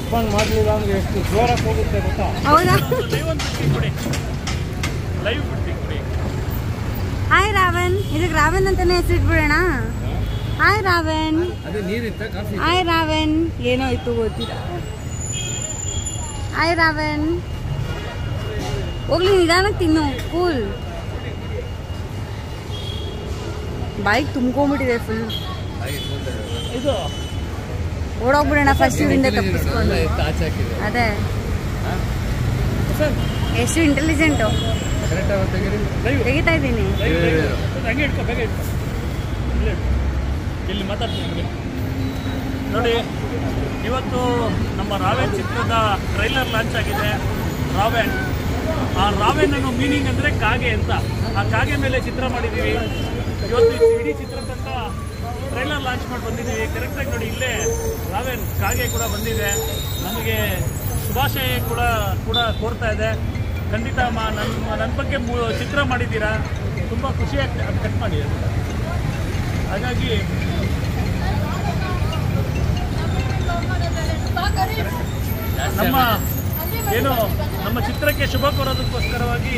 Respond ಮಾಡಲಿಲ್ಲ ಅಂದ್ರೆ ಎಷ್ಟು ಜೋರಾಗಿ ಹೋಗುತ್ತೆ ಗೊತ್ತಾ? ಹೌದಾ? ಲೈವ್ ಬಿಡ್ತೀನಿ ಕೊಡಿ. ಹಾಯ್ ರಾವಣ್, ಇದಕ್ಕೆ ರಾವಣ್ ಅಂತಾನೆ ಹೆಸರಿಟ್ಬಿಡೋಣ. ಹಾಯ್ ರಾವಣ್. ಅದೇ ನೀರಿತ್ತ ಕಾಫಿ. ಹಾಯ್ ರಾವಣ್. ಏನೋ ಇತ್ತು ಗೊತ್ತಿಲ್ಲ. ಹಾಯ್ ರಾವಣ್. ಹೋಗ್ಲಿ ನಿಧಾನಕ್ಕೆ ತಿನ್ನು, ಕೂಲ್. Bike ತುಂಬ್ಕೊಂಡ್ಬಿಟ್ಟಿದೆ full. ಇದು ಓಡೋಗ್ಬಿಡೋಣ ಫಸ್ಟ್ ಇವರಿಂದ ತಪ್ಪಿಸ್ಕೊಂಡು. ಅದೇ ಎಷ್ಟು ಇಂಟೆಲಿಜೆಂಟು. ತೆಗಿತಾ ಇದ್ದೀನಿ. ಇಲ್ಲಿ ಮಾತಾಡ್ತೀನಿ ನೋಡಿ. ಇವತ್ತು ನಮ್ಮ ರಾವೆನ್ ಚಿತ್ರದ ಟ್ರೈಲರ್ ಲಾಂಚ್ ಆಗಿದೆ. ರಾವೆನ್, ಆ ರಾವೆನ್ ಅನ್ನೋ ಮೀನಿಂಗ್ ಅಂದರೆ ಕಾಗೆ ಅಂತ. ಆ ಕಾಗೆ ಮೇಲೆ ಚಿತ್ರ ಮಾಡಿದ್ದೀವಿ. ಇವತ್ತು ಇಡೀ ಚಿತ್ರತಂಡ ಟ್ರೈಲರ್ ಲಾಂಚ್ ಮಾಡಿ ಬಂದಿದ್ದೀವಿ. ಕರೆಕ್ಟಾಗಿ ನೋಡಿ, ಇಲ್ಲೇ ರಾವೆನ್ ಕಾಗೆ ಕೂಡ ಬಂದಿದೆ. ನಮಗೆ ಶುಭಾಶಯ ಕೂಡ ಕೋರ್ತಾ ಇದೆ. ಖಂಡಿತ ನನ್ನ ಬಗ್ಗೆ ಚಿತ್ರ ಮಾಡಿದ್ದೀರಾ, ತುಂಬ ಖುಷಿ ಆಗ್ತದೆ. ಅದು ಕಟ್ ಮಾಡಿ. ಹಾಗಾಗಿ ನಮ್ಮ ಚಿತ್ರಕ್ಕೆ ಶುಭ ಕೋರೋದಕ್ಕೋಸ್ಕರವಾಗಿ